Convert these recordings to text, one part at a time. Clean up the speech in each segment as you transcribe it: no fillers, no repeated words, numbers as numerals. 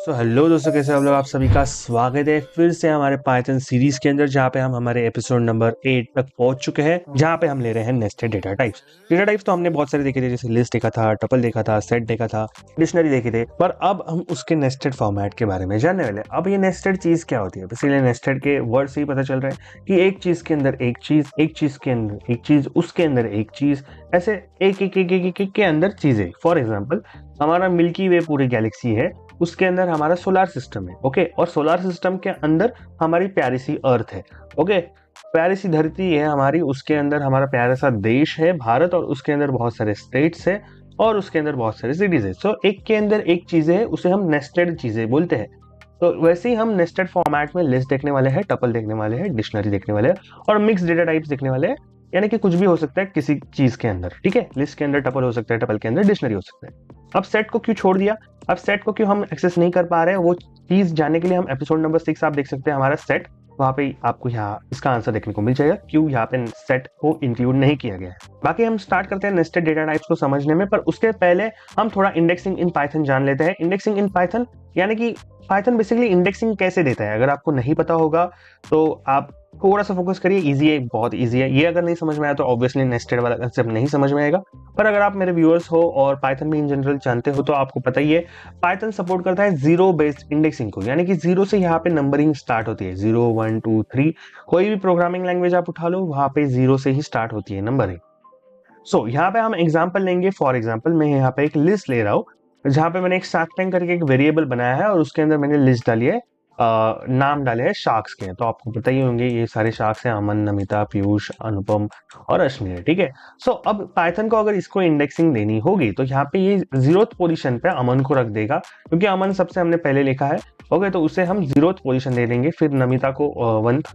Hello दोस्तों, कैसे आप लोग। आप सभी का स्वागत है फिर से हमारे पाइथन सीरीज के अंदर, जहाँ पे हम हमारे एपिसोड नंबर 8 तक पहुंच चुके हैं, जहाँ पे हम ले रहे हैं nested data types. Data types तो हमने बहुत सारे देखे थे, जैसे लिस्ट देखा था, टपल देखा था, सेट देखा था, डिक्शनरी देखे थे, पर अब हम उसके नेस्टेड फॉर्मेट के बारे में जानने वाले हैं। अब ये नेस्टेड चीज क्या होती है, इसीलिए नेस्टेड के वर्ड से ही पता चल रहा है कि एक चीज के अंदर एक चीज, एक चीज के अंदर एक चीज, उसके अंदर एक चीज, ऐसे एक एक एक एक, एक, एक के अंदर चीजें। फॉर एग्जाम्पल, हमारा मिल्की वे पूरी गैलेक्सी है, उसके अंदर हमारा सोलर सिस्टम है। ओके, और सोलर सिस्टम के अंदर हमारी प्यारी सी अर्थ है। ओके, प्यारी सी धरती है हमारी, उसके अंदर हमारा प्यारा सा देश है भारत, और उसके अंदर बहुत सारे स्टेट्स है, और उसके अंदर बहुत सारे सिटीज है। सो एक के अंदर एक चीजें है, उसे हम नेस्टेड चीजें बोलते हैं। तो वैसे ही हम नेस्टेड फॉर्मेट में लिस्ट देखने वाले हैं, टपल देखने वाले हैं, डिक्शनरी देखने वाले हैं, और मिक्स डेटा टाइप्स देखने वाले हैं। यानी कि कुछ भी हो सकता है किसी चीज के अंदर। ठीक है, लिस्ट के अंदर टपल हो सकता है, टपल के अंदर डिक्शनरी हो सकता है। अब सेट को क्यों छोड़ दिया, अब सेट को क्यों हम एक्सेस नहीं कर पा रहे हैं, वो चीज जानने के लिए हम एपिसोड नंबर 6 आप देख सकते हैं हमारा सेट। वहां पे आपको यहाँ इसका आंसर देखने को मिल जाएगा क्यों यहाँ पे सेट को इंक्लूड नहीं किया गया है। बाकी हम स्टार्ट करते हैं नेस्टेड डेटा टाइप्स को समझने में, पर उसके पहले हम थोड़ा इंडेक्सिंग इन पाइथन जान लेते हैं। इंडेक्सिंग इन पाइथन यानी कि पाइथन बेसिकली इंडेक्सिंग कैसे देता है। अगर आपको नहीं पता होगा तो आप थोड़ा सा फोकस करिए, इजी है, बहुत इजी है ये। अगर नहीं समझ में आया तो ऑब्वियसली नेस्टेड वाला कंसेप्ट नहीं समझ में आएगा। पर अगर आप मेरे व्यूअर्स हो और पाइथन में इन जनरल जानते हो तो आपको पता ही है, पाइथन सपोर्ट करता है जीरो बेस्ड इंडेक्सिंग को, यानी कि जीरो से यहाँ पे नंबरिंग स्टार्ट होती है। 0 1 2 3, कोई भी प्रोग्रामिंग लैंग्वेज आप उठा लो, वहां पे जीरो से ही स्टार्ट होती है नंबरिंग। सो यहाँ पे हम एग्जाम्पल लेंगे। फॉर एग्जाम्पल, मैं यहाँ पे एक लिस्ट ले रहा हूँ, जहाँ पे मैंने एक शार्क टैंक करके एक वेरिएबल बनाया है, और उसके अंदर मैंने लिस्ट डाली है, नाम डाले हैं शार्क्स के। तो आपको पता ही होंगे ये सारे शार्क्स हैं, अमन, नमिता, पीयूष, अनुपम और अश्विनी। ठीक है, सो अब पाइथन को अगर इसको इंडेक्सिंग देनी होगी तो यहाँ पे ये 0th पोजीशन पे अमन को रख देगा, क्योंकि अमन सबसे हमने पहले लिखा है। ओके, तो उसे हम 0th पोजीशन दे देंगे, फिर नमिता को 1th,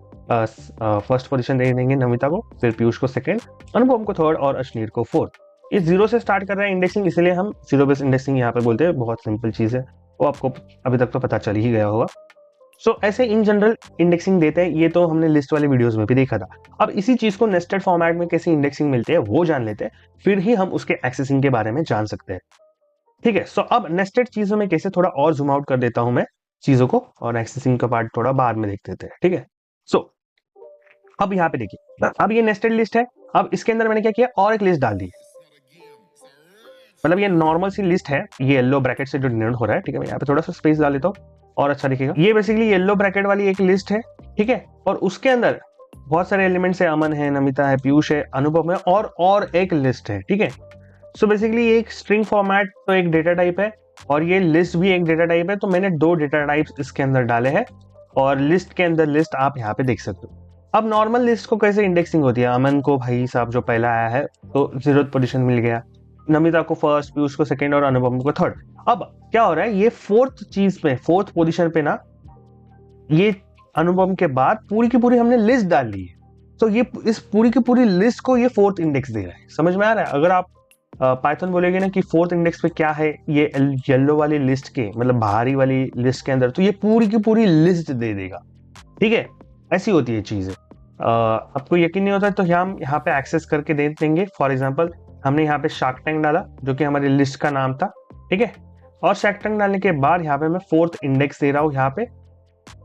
फर्स्ट पोजीशन दे देंगे नमिता को, फिर पीयूष को सेकेंड, अनुपम को थर्ड और अश्नीर को फोर्थ। ये जीरो से स्टार्ट कर रहा है इंडेक्सिंग, इसलिए हम जीरो बेस्ड इंडेक्सिंग यहाँ पे बोलते हैं। बहुत सिंपल चीज है, वो आपको अभी तक तो पता चल ही गया होगा। सो ऐसे इन जनरल इंडेक्सिंग देते हैं, ये तो हमने लिस्ट वाले वीडियोस में भी देखा था। अब इसी चीज को नेस्टेड फॉर्मेट में कैसे इंडेक्सिंग मिलते हैं वो जान लेते हैं, फिर ही हम उसके एक्सेसिंग के बारे में जान सकते हैं। ठीक है, सो अब नेस्टेड चीजों में कैसे थोड़ा और जूम आउट कर देता हूं मैं चीजों को, और एक्सेसिंग का पार्ट थोड़ा बाद में देख लेते हैं। ठीक है, सो अब यहाँ पे देखिए, अब ये नेस्टेड लिस्ट है। अब इसके अंदर मैंने क्या किया, और एक लिस्ट डाल दी। मतलब ये नॉर्मल सी लिस्ट है, ये येलो ब्रैकेट से जो डिनोट हो रहा है। ठीक है, मैं यहाँ पे थोड़ा सा स्पेस डाल देता हूँ और अच्छा दिखेगा। ये बेसिकली येलो ब्रैकेट वाली एक लिस्ट है। ठीक है, और उसके अंदर बहुत सारे एलिमेंट्स है, अमन है, नमिता है, पीयूष है, अनुपम है, और एक लिस्ट है। ठीक है, सो बेसिकली एक स्ट्रिंग फॉर्मेट तो एक डेटा टाइप है, और ये लिस्ट भी एक डेटा टाइप है। तो मैंने दो डेटा टाइप्स इसके अंदर डाले हैं, और लिस्ट के अंदर लिस्ट आप यहाँ पे देख सकते हो। अब नॉर्मल लिस्ट को कैसे इंडेक्सिंग होती है, अमन को भाई साहब जो पहला आया है तो 0th पोजीशन मिल गया, नमिता को फर्स्ट, पीयूष को सेकंड और अनुपम को थर्ड। अब क्या हो रहा है, ये फोर्थ चीज पे, फोर्थ पोजीशन पे ना, ये अनुपम के बाद पूरी की पूरी हमने लिस्ट डाल ली है। तो ये इस पूरी की पूरी लिस्ट को ये फोर्थ इंडेक्स दे रहा है। समझ में आ रहा है। अगर आप पाइथन बोलेगे ना कि फोर्थ इंडेक्स पे क्या है, ये येलो वाली लिस्ट के, मतलब बाहरी वाली लिस्ट के अंदर, तो ये पूरी की पूरी लिस्ट दे देगा। ठीक है, ऐसी होती है चीजें। आपको यकीन नहीं होता तो हम यहाँ पे एक्सेस करके दे देंगे। फॉर एग्जाम्पल, हमने यहाँ पे शार्क टैंक डाला, जो कि हमारी लिस्ट का नाम था। ठीक है, और शार्क टैंक डालने के बाद यहाँ पे मैं फोर्थ इंडेक्स दे रहा हूँ यहाँ पे।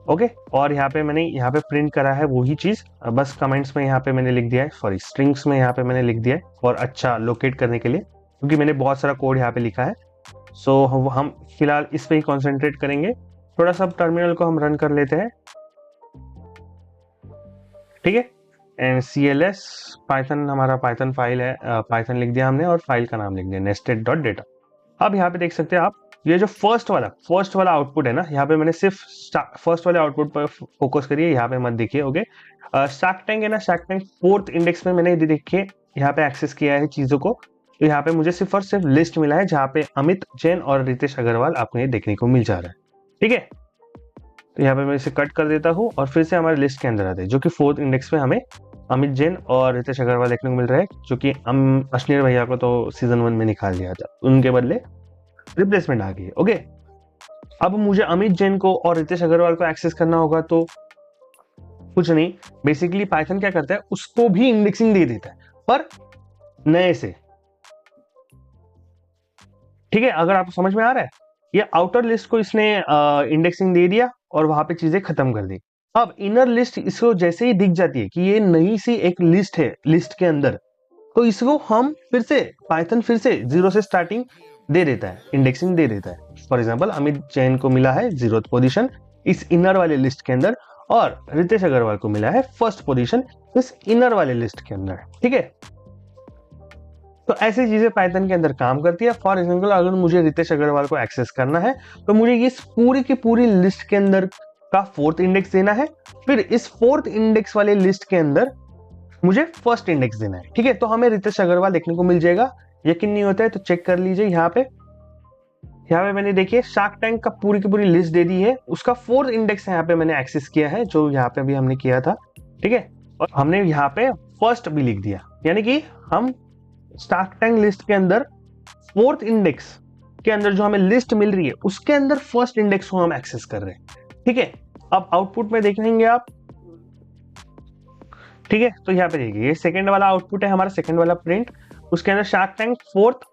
ओके, और यहाँ पे मैंने यहाँ पे प्रिंट करा है वही चीज, बस कमेंट्स में यहाँ पे मैंने लिख दिया है, सॉरी स्ट्रिंग्स में यहाँ पे मैंने लिख दिया है, और अच्छा लोकेट करने के लिए, क्योंकि मैंने बहुत सारा कोड यहाँ पे लिखा है। सो हम फिलहाल इस पे ही कॉन्सेंट्रेट करेंगे। थोड़ा सा टर्मिनल को हम रन कर लेते हैं। ठीक है, CLS पाइथन, हमारा पाइथन फाइल है, पाइथन लिख दिया हमने, और फाइल का नाम लिख दिया nested.data। अब यहाँ पे देख सकते हैं आप, ये जो फर्स्ट वाला आउटपुट है ना, यहाँ पे मैंने सिर्फ फर्स्ट वाले आउटपुट पर फोकस करिए, यहाँ पे मत देखिए। ओके, शार्क टैंक है ना, शार्क टैंक फोर्थ इंडेक्स में मैंने देखिए यहाँ पे एक्सेस किया है चीजों को। तो यहाँ पे मुझे सिर्फ और सिर्फ लिस्ट मिला है, जहाँ पे अमित जैन और रितेश अग्रवाल आपको ये देखने को मिल जा रहा है। ठीक है, तो यहाँ पे मैं इसे कट कर देता हूँ, और फिर से हमारे लिस्ट के अंदर आते हैं, जो कि फोर्थ इंडेक्स पे हमें अमित जैन और रितेश अग्रवाल देखने को मिल रहा है, जो कि अश्नीर भैया को तो सीजन 1 में निकाल दिया था, उनके बदले रिप्लेसमेंट आ गई है। ओके, अब मुझे अमित जैन को और रितेश अग्रवाल को एक्सेस करना होगा, तो कुछ नहीं, बेसिकली पाइथन क्या करता है, उसको भी इंडेक्सिंग दे देता है, पर नए से। ठीक है, अगर आपको समझ में आ रहा है, ये आउटर लिस्ट को इसने इंडेक्सिंग दे दिया और वहां पे चीजें खत्म कर दी। अब इनर लिस्ट इसको जैसे ही दिख जाती है कि ये नई सी एक लिस्ट है लिस्ट के अंदर, तो इसको हम फिर से पाइथन फिर से जीरो से स्टार्टिंग दे देता है, इंडेक्सिंग दे देता है। फॉर एग्जांपल अमित जैन को मिला है 0th पोजीशन इस इनर वाले लिस्ट के अंदर, और रितेश अग्रवाल को मिला है 1st पोजीशन इस इनर वाले लिस्ट के अंदर। ठीक है, तो ऐसी चीजें पाइथन के अंदर काम करती है। फॉर एग्जांपल अगर मुझे रितेश अग्रवाल को एक्सेस करना है तो मुझे इस पूरी की पूरी लिस्ट के अंदर का 4th इंडेक्स देना है, फिर इस 4th इंडेक्स वाले लिस्ट के अंदर मुझे 1st इंडेक्स देना है। ठीक है, तो हमें रितेश अग्रवाल देखने को मिल जाएगा। यकीन नहीं होता है तो चेक कर लीजिए। यहाँ पे मैंने देखिए शार्क टैंक का पूरी की पूरी लिस्ट दे दी है, उसका 4th इंडेक्स यहाँ पे मैंने एक्सेस किया है, जो यहाँ पे भी हमने किया था। ठीक है, और हमने यहाँ पे 1st भी लिख दिया, यानी कि हम शार्क टैंक लिस्ट के अंदर 4th इंडेक्स के अंदर जो हमें लिस्ट मिल रही है उसके अंदर 1st इंडेक्स को हम एक्सेस कर रहे हैं। ठीक है, अब आउटपुट में देखेंगे आप। ठीक है, तो यहाँ पे देखिए ये सेकंड वाला आउटपुट है हमारा, सेकंड वाला प्रिंट, उसके अंदर शार्क टैंक 4th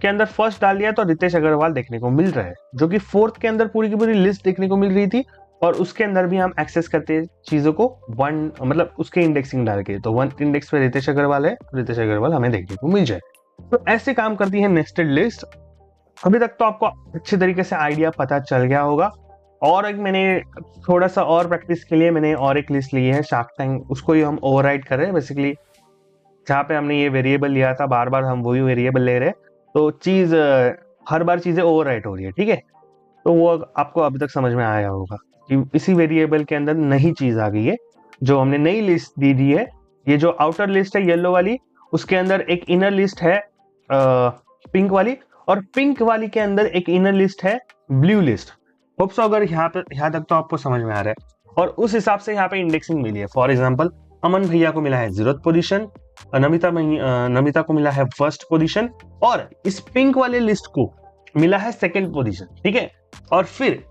के अंदर 1st डाल दिया तो रितेश अग्रवाल देखने को मिल रहा है, जो कि 4th के अंदर पूरी की पूरी लिस्ट देखने को मिल रही थी, और उसके अंदर भी हम एक्सेस करते हैं चीजों को 1 मतलब उसके इंडेक्सिंग डाल के, तो 1 इंडेक्स पे रितेश अग्रवाल है, रितेश अग्रवाल हमें देखने को मिल जाए। तो ऐसे काम करती है नेस्टेड लिस्ट। अभी तक तो आपको अच्छी तरीके से आइडिया पता चल गया होगा, और एक मैंने थोड़ा सा और प्रैक्टिस के लिए मैंने और एक लिस्ट ली है शार्क टैंक, उसको ही हम ओवरराइड कर रहे हैं बेसिकली। जहाँ पे हमने ये वेरिएबल लिया था बार बार हम वही वेरिएबल ले रहे हैं, तो चीज हर बार चीजें ओवरराइट हो रही है। ठीक है, तो वो आपको अभी तक समझ में आया होगा कि इसी वेरिएबल के अंदर नई चीज आ गई है, जो हमने नई लिस्ट दी दी है। ये जो आउटर लिस्ट है येलो वाली, उसके अंदर एक इनर लिस्ट है पिंक वाली, और पिंक वाली के अंदर एक इनर लिस्ट है ब्लू लिस्ट। होप सो अगर यहाँ तक तो आपको समझ में आ रहा है, और उस हिसाब से यहाँ पे इंडेक्सिंग मिली है। फॉर एग्जाम्पल अमन भैया को मिला है 0th पोजीशन, नमिता को मिला है 1st पोजीशन, और इस पिंक वाले लिस्ट को मिला है 2nd पोजीशन। ठीक है, और फिर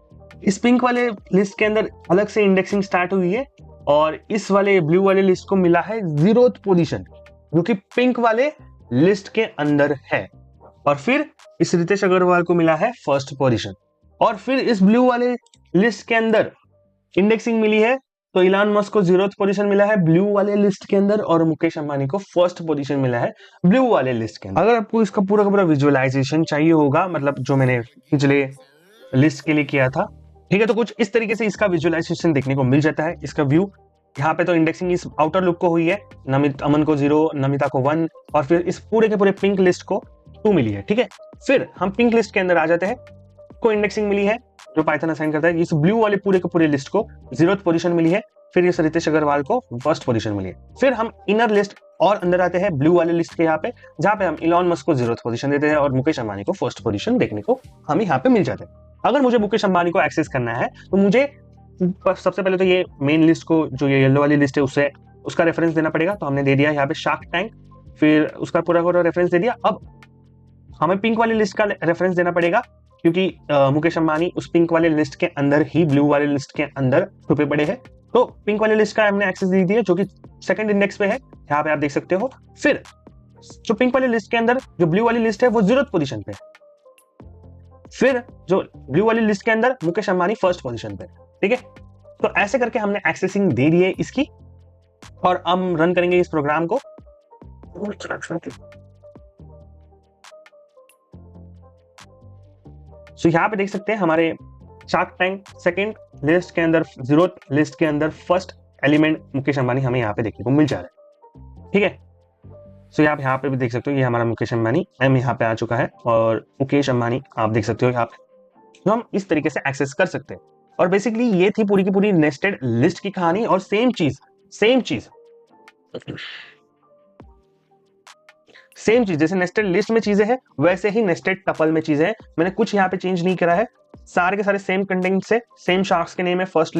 इस पिंक वाले लिस्ट के अंदर अलग से इंडेक्सिंग स्टार्ट हुई है, और इस वाले ब्लू वाले लिस्ट को मिला है 0th पोजीशन, जो कि पिंक वाले लिस्ट के अंदर है, और फिर इस रितेश अग्रवाल को मिला है 1st पोजीशन, और फिर इस ब्लू वाले लिस्ट के अंदर इंडेक्सिंग मिली है, तो इलान मस्क को 0th पोजीशन मिला है ब्लू वाले लिस्ट के अंदर, और मुकेश अंबानी को 1st पोजीशन मिला है ब्लू वाले लिस्ट के अंदर। अगर आपको इसका पूरा का पूरा विजुअलाइजेशन चाहिए होगा, मतलब जो मैंने पिछले लिस्ट के लिए किया था, ठीक है, तो कुछ इस तरीके से इसका विजुअलाइजेशन देखने को मिल जाता है। इसका व्यू यहाँ पे तो इंडेक्सिंग इस आउटर लुक को हुई है, अमन को 0, नमिता को 1, और फिर इस पूरे के पूरे पिंक लिस्ट को 2 मिली है। ठीक है, फिर हम पिंक लिस्ट के अंदर आ जाते हैं, को इंडेक्सिंग मिली है जो पाइथन असाइन करता है। इस ब्लू वाले पूरे के पूरे लिस्ट को 0th पोजीशन मिली है, फिर इस रितेश अग्रवाल को 1st पोजीशन मिली है। फिर हम इनर लिस्ट और अंदर आते हैं ब्लू वाले लिस्ट के यहाँ पे, जहाँ पे हम इलॉन मस्क को 0th पोजीशन देते हैं, और मुकेश अंबानी को 1st पोजीशन देखने को हमें यहाँ पे मिल जाता है। अगर मुझे मुकेश अंबानी को एक्सेस करना है तो मुझे सबसे पहले तो ये मेन लिस्ट को, जो ये येलो वाली लिस्ट है, उससे उसका रेफरेंस देना पड़ेगा। तो हमने दे दिया यहाँ पे शार्क टैंक, फिर उसका पूरा पूरा रेफरेंस दे दिया। अब हमें पिंक वाली लिस्ट का रेफरेंस देना पड़ेगा, क्योंकि मुकेश अंबानी उस पिंक वाले लिस्ट के अंदर ही ब्लू वाले लिस्ट के अंदर छुपे पड़े हैं। तो पिंक वाले लिस्ट का हमने एक्सेस दे दिया, जो कि 2nd इंडेक्स पे है, यहाँ पे आप देख सकते हो। फिर जो पिंक वाली लिस्ट के अंदर जो ब्लू वाली लिस्ट है वो 0th पोजीशन पे, फिर जो ब्लू वाली लिस्ट के अंदर मुकेश अंबानी 1st पोजीशन पे। ठीक है, तो ऐसे करके हमने एक्सेसिंग दे दी है इसकी, और हम रन करेंगे इस प्रोग्राम को। सो यहाँ पे देख सकते हैं हमारे शार्क टैंक 2nd लिस्ट के अंदर 0th लिस्ट के अंदर 1st एलिमेंट मुकेश अंबानी हमें यहाँ पे देखने को मिल जा रहा है। ठीक है, सो आप यहाँ पे भी देख सकते हो, ये हमारा मुकेश अंबानी एम यहाँ पे आ चुका है, और मुकेश अंबानी आप देख सकते हो यहाँ पे, तो हम इस तरीके से एक्सेस कर सकते हैं। और बेसिकली ये थी पूरी की पूरी नेस्टेड लिस्ट की कहानी। और सेम चीज जैसे नेस्टेड लिस्ट में चीजें हैं, वैसे ही नेस्टेड टपल में चीजें हैं। मैंने कुछ यहाँ पे चेंज नहीं करा है, सारे के सारे सेम कंटेंट से, सेम शार्क्स के नेम है फर्स्ट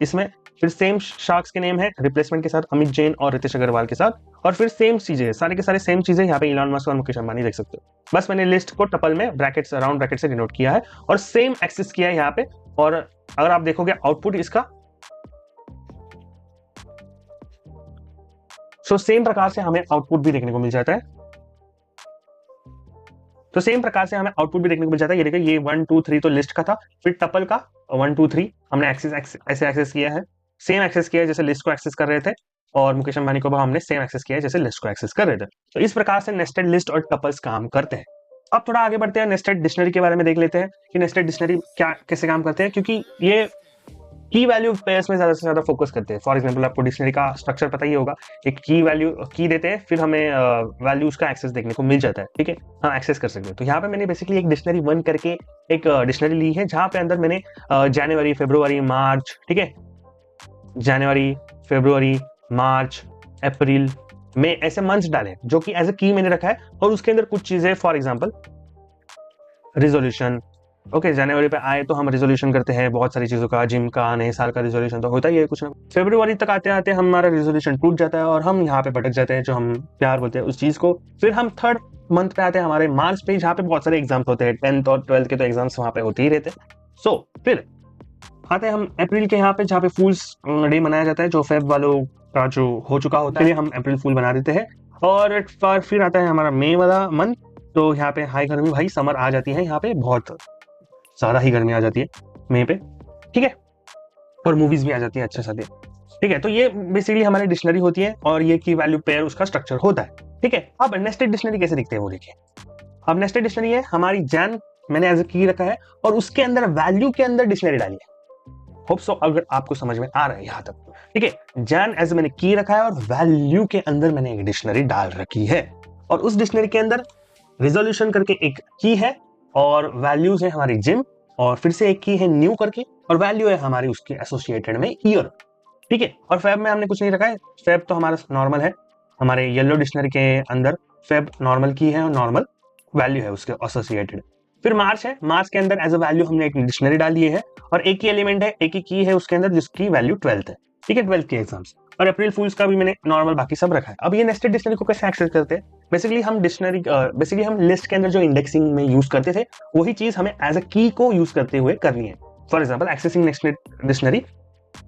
इसमें, फिर सेम शार्क्स के नेम है रिप्लेसमेंट के साथ अमित जैन और रितेश अग्रवाल के साथ, और फिर सेम चीजें, सारे के सारे सेम चीजें यहाँ पे इलॉन मस्क और मुकेश अंबानी देख सकते हो। बस मैंने लिस्ट को टपल में ब्रैकेट्स, राउंड ब्रैकेट से डिनोट किया है, और सेम एक्सेस किया है यहाँ पे। और अगर आप देखोगे आउटपुट इसका, सो सेम प्रकार से हमें आउटपुट भी देखने को मिल जाता है। तो सेम प्रकार से हमें आउटपुट भी देखने को मिल जाता है। ये देखिए, ये 1 2 3 तो लिस्ट का था, फिर टपल का 1 2 3 हमने ऐसे एक्सेस किया है, सेम एक्सेस किया है जैसे लिस्ट को एक्सेस कर रहे थे, और मुकेश अंबानी को हमने सेम एक्सेस किया है जैसे लिस्ट को एक्सेस कर रहे थे। तो इस प्रकार से नेस्टेड लिस्ट और टपल्स काम करते हैं। अब थोड़ा आगे बढ़ते हैं, नेस्टेड डिक्शनरी के बारे में देख लेते हैं कि नेस्टेड डिक्शनरी क्या कैसे काम करते हैं, क्योंकि ये की वैल्यू पेयर्स में ज्यादा से ज्यादा फोकस करते हैं। फॉर एग्जांपल आपको डिक्शनरी का स्ट्रक्चर पता ही होगा, एक की वैल्यू की देते हैं, फिर हमें वैल्यूज का एक्सेस देखने को मिल जाता है, ठीक है, हाँ एक्सेस कर सकते हैं। तो यहाँ पे मैंने बेसिकली एक डिक्शनरी 1 करके एक डिक्शनरी ली है, जहाँ पे अंदर मैंने जनवरी, फरवरी, मार्च, ठीक है, जनवरी, फरवरी, मार्च, अप्रैल, मई ऐसे मंथ्स डाले जो कि एज ए की मैंने रखा है, और उसके अंदर कुछ चीजें, फॉर एग्जांपल रिजोल्यूशन, ओके, जनवरी पे आए तो हम रिजोल्यूशन करते हैं बहुत सारी चीजों का, जिम का, नए साल का रिजोल्यूशन तो होता ही है कुछ ना। फरवरी तक आते आते हमारा रिजोल्यूशन टूट जाता है और हम यहाँ पे भटक जाते हैं, जो हम प्यार बोलते हैं उस चीज को। फिर हम थर्ड मंथ पे आते हैं हमारे मार्च पे, जहाँ पे बहुत सारे एग्जाम्स होते हैं, 10th और 12th के तो एग्जाम्स वहाँ पे होते ही रहते हैं। सो फिर आते हैं हम अप्रैल के यहाँ पे, जहाँ पे फूल्स डे मनाया जाता है, जो फेब वालों का जो हो चुका होता है, हम अप्रैल फूल बना देते हैं। और फिर आता है हमारा मई वाला मंथ, तो यहाँ पे हाई गर्मी, भाई समर आ जाती है, यहाँ पे बहुत ज्यादा ही गर्मी आ जाती है मई पे, ठीक है, और मूवीज भी आ जाती है अच्छे साथ, ठीक है। तो ये बेसिकली हमारी डिक्शनरी होती है, और ये की वैल्यू पेयर उसका स्ट्रक्चर होता है, ठीक है। अब नेस्टेड डिक्शनरी कैसे दिखते हैं वो देखिए। अब नेस्टेड डिक्शनरी है हमारी, जैन मैंने एज ए की रखा है, और उसके अंदर वैल्यू के अंदर डिक्शनरी डाली है। होप सो अगर आपको समझ में आ रहा है यहां तक, ठीक है। जैन एज मैंने की रखा है, और वैल्यू के अंदर मैंने एक डिक्शनरी डाल रखी है, और उस डिक्शनरी के अंदर रिजोल्यूशन करके एक की है, और वैल्यूज है हमारी जिम, और फिर से एक की है न्यू करके, और वैल्यू है हमारी उसके एसोसिएटेड में ईयर, ठीक है। और फेब में हमने कुछ नहीं रखा है, फेब तो हमारा नॉर्मल है, हमारे येलो डिक्शनरी के अंदर फेब नॉर्मल की है और नॉर्मल वैल्यू है उसके एसोसिएटेड। फिर मार्च है, मार्च के अंदर एज अ वैल्यू हमने एक डिक्शनरी डाल दी है, और एक ही एलिमेंट है, एक ही की है उसके अंदर, जिसकी वैल्यू 12th है, ठीक है, 12th के एग्जाम्स। और अप्रैल फूल्स का भी मैंने नॉर्मल बाकी सब रखा है। अब ये नेस्टेड डिक्शनरी को कैसे एक्सेस करते हैं, बेसिकली हम लिस्ट के अंदर जो इंडेक्सिंग में यूज करते थे, वही चीज हमें एज अ की को यूज करते हुए करनी है। For example accessing nested dictionary,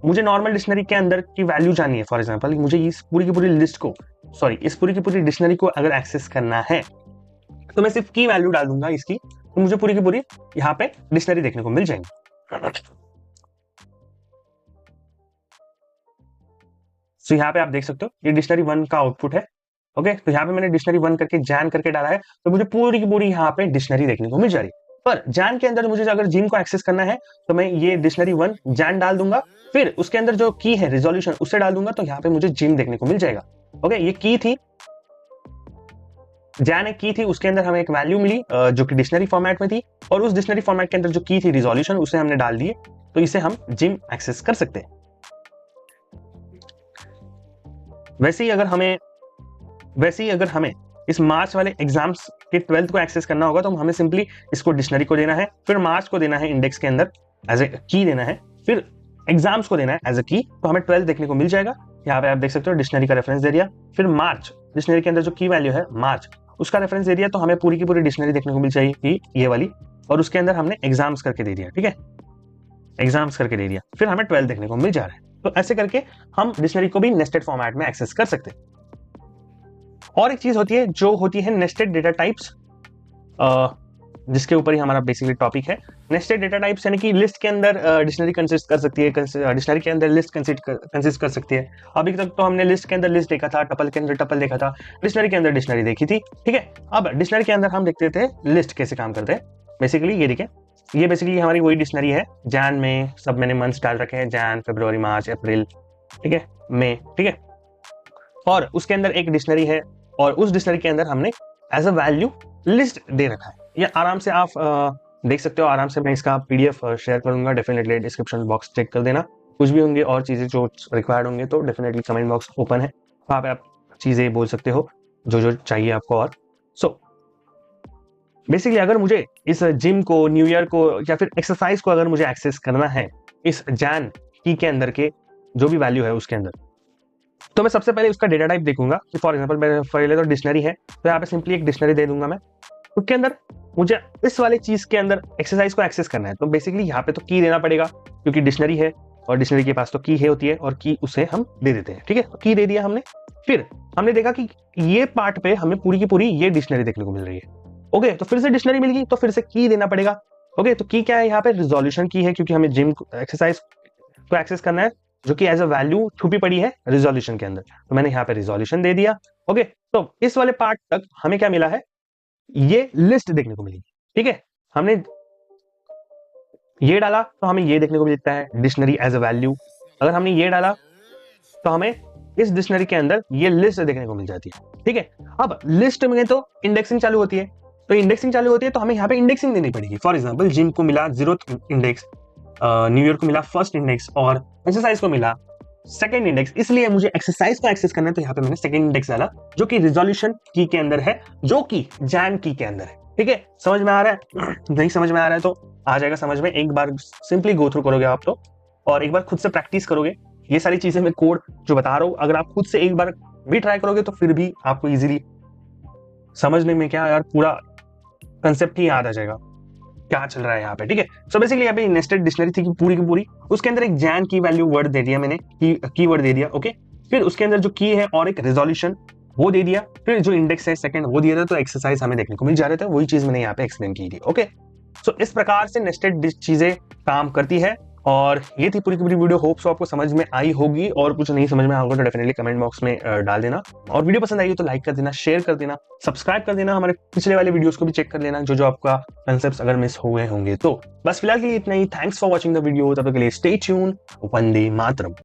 मुझे नॉर्मल डिक्शनरी के अंदर की वैल्यू जाननी है। फॉर एग्जाम्पल मुझे इस पूरी की पूरी लिस्ट को, इस पूरी की पूरी डिक्शनरी को अगर एक्सेस करना है, तो मैं सिर्फ की वैल्यू डाल दूंगा इसकी, तो मुझे पूरी की पूरी यहाँ पे डिक्शनरी देखने को मिल जाएंगी। तो यहाँ पे आप देख सकते हो ये डिक्शनरी 1 का आउटपुट है, ओके। तो यहाँ पे मैंने डिक्शनरी 1 करके जैन करके डाला है, तो मुझे पूरी की पूरी यहाँ पे डिक्शनरी देखने को मिल जा रही है। पर जैन के अंदर मुझे अगर जिम को एक्सेस करना है, तो मैं ये डिक्शनरी 1 जैन डाल दूंगा, फिर उसके अंदर जो की है रिजोल्यूशन उससे डाल दूंगा, तो यहाँ पे मुझे जिम देखने को मिल जाएगा, ओके। ये की थी, जैन एक की थी, उसके अंदर हमें एक वैल्यू मिली जो कि डिक्शनरी फॉर्मेट में थी, और उस डिक्शनरी फॉर्मेट के अंदर जो की थी रिजोल्यूशन, उसे हमने डाल दिए, तो इसे हम जिम एक्सेस कर सकते हैं। वैसे ही अगर हमें इस मार्च वाले एग्जाम्स के 12th को एक्सेस करना होगा, तो हमें सिंपली इसको डिक्शनरी को देना है, फिर मार्च को देना है इंडेक्स के अंदर एज ए की देना है, फिर एग्जाम्स को देना है एज ए की, तो हमें 12 देखने को मिल जाएगा। यहाँ पे आप देख सकते हो डिक्शनरी का रेफरेंस दे दिया, फिर मार्च डिक्शनरी के अंदर जो की वैल्यू है मार्च, उसका रेफरेंस दे दिया, तो हमें पूरी की पूरी डिक्शनरी देखने को मिल जाएगी ये वाली, और उसके अंदर हमने एग्जाम्स करके दे दिया, ठीक है, एग्जाम्स करके दे दिया, फिर हमें 12 देखने को मिल जा रहा है। तो ऐसे करके हम डिक्शनरी को भी नेस्टेड फॉर्मेट में एक्सेस कर सकते हैं। और एक चीज होती है जो होती है नेस्टेड डेटा टाइप्स, जिसके ऊपर ही हमारा बेसिकली टॉपिक है। नेस्टेड डेटा टाइप्स यानी कि लिस्ट के अंदर डिक्शनरी कंसिस्ट कर सकती है, डिक्शनरी के अंदर लिस्ट कंसिस्ट कर सकती है। अभी तक तो हमने लिस्ट के अंदर लिस्ट देखा था, टपल के अंदर टपल देखा था, डिक्शनरी के अंदर डिक्शनरी देखी थी, ठीक है। अब डिक्शनरी के अंदर हम देखते थे लिस्ट कैसे काम करते हैं। बेसिकली ये देखिए, ये बेसिकली हमारी वही डिक्शनरी है, जैन में सब मैंने मंथ्स डाल रखे हैं, जैन, फरवरी, मार्च, अप्रैल, ठीक है, मई, ठीक है। और उसके अंदर एक डिक्शनरी है, और उस डिक्शनरी के अंदर हमने एज अ वैल्यू लिस्ट दे रखा है। ये आराम से आप देख सकते हो, आराम से मैं इसका पीडीएफ शेयर करूंगा, डेफिनेटली डिस्क्रिप्शन बॉक्स चेक कर देना। कुछ भी होंगे और चीजें जो रिक्वायर्ड होंगे, तो डेफिनेटली कमेंट बॉक्स ओपन है, वहां पे आप चीजें बोल सकते हो जो जो चाहिए आपको। और सो बेसिकली अगर मुझे इस जिम को, न्यू ईयर को, या फिर एक्सरसाइज को अगर मुझे एक्सेस करना है इस जैन की के अंदर के जो भी वैल्यू है उसके अंदर, तो मैं सबसे पहले उसका डेटा टाइप देखूंगा कि फॉर एग्जांपल मेरे पहले तो डिक्शनरी है, तो यहाँ पे सिंपली एक डिक्शनरी दे दूंगा मैं, उसके अंदर मुझे इस वाली चीज के अंदर एक्सरसाइज को एक्सेस करना है, तो बेसिकली यहाँ पे तो की देना पड़ेगा, क्योंकि डिक्शनरी है और डिक्शनरी के पास तो की है होती है, और की उसे हम दे देते हैं, ठीक है। तो की दे दिया हमने, फिर हमने देखा कि ये पार्ट पे हमें पूरी की पूरी ये डिक्शनरी देखने को मिल रही है, ओके, तो फिर से डिक्शनरी मिल गई, तो फिर से की देना पड़ेगा। ओके, तो की क्या है यहाँ पे? रिजोल्यूशन की है, क्योंकि हमें जिम एक्सरसाइज को एक्सेस करना है, जो कि एज अ वैल्यू छुपी पड़ी है रिजोल्यूशन के अंदर। तो मैंने यहाँ पे रिजोल्यूशन दे दिया। ओके, तो इस वाले पार्ट तक हमें क्या मिला है? ये लिस्ट देखने को मिलेगी। ठीक है, हमने ये डाला तो हमें ये देखने को मिलता है डिक्शनरी एज अ वैल्यू। अगर हमने ये डाला तो हमें इस डिक्शनरी के अंदर ये लिस्ट देखने को मिल जाती है। ठीक है, अब लिस्ट में तो इंडेक्सिंग चालू होती है, तो इंडेक्सिंग चालू होती है तो हमें यहाँ पे इंडेक्सिंग देनी पड़ेगी। फॉर एग्जांपल, जिम को मिला 0th इंडेक्स, न्यू ईयर को मिला 1st इंडेक्स और एक्सरसाइज को मिला 2nd इंडेक्स, इसलिए मुझे एक्सरसाइज को एक्सेस करना है, तो यहाँ पे मैंने 2nd इंडेक्स डाला, जो कि रिजोल्यूशन की के अंदर है, जो कि जैन की के अंदर है। ठीक है, समझ में आ रहा है? नहीं समझ में आ रहा है तो आ जाएगा समझ में, एक बार सिंपली गो थ्रू करोगे आप तो, और एक बार खुद से प्रैक्टिस करोगे। ये सारी चीजें मैं कोड जो बता रहा हूं, अगर आप खुद से एक बार भी ट्राई करोगे तो फिर भी आपको इजीली समझने में क्या यार पूरा कंसेप्ट ही याद आ जाएगा क्या चल रहा है यहाँ पे। ठीक है, सो बेसिकली यहाँ पे नेस्टेड डिक्शनरी थी पूरी की पूरी, उसके अंदर एक जैन की वैल्यू वर्ड दे दिया मैंने, की वर्ड दे दिया। ओके, फिर उसके अंदर जो की है और एक रेजोल्यूशन वो दे दिया, फिर जो इंडेक्स है 2nd वो दिया था, तो एक्सरसाइज हमें देखने को मिल जा रहे थे, वही चीज मैंने यहाँ पे एक्सप्लेन की थी। ओके, सो इस प्रकार से नेस्टेड चीजें काम करती है, और ये थी पूरी की पूरी वीडियो। होप सो आपको समझ में आई होगी, और कुछ नहीं समझ में आएगा तो डेफिनेटली कमेंट बॉक्स में डाल देना, और वीडियो पसंद आई हो तो लाइक कर देना, शेयर कर देना, सब्सक्राइब कर देना, हमारे पिछले वाले वीडियोस को भी चेक कर लेना, जो जो आपका कंसेप्ट अगर मिस हुए होंगे तो। बस फिलहाल के लिए इतना ही। Thanks for watching the video, तब तक के लिए स्टे ट्यून। वंदे मातरम।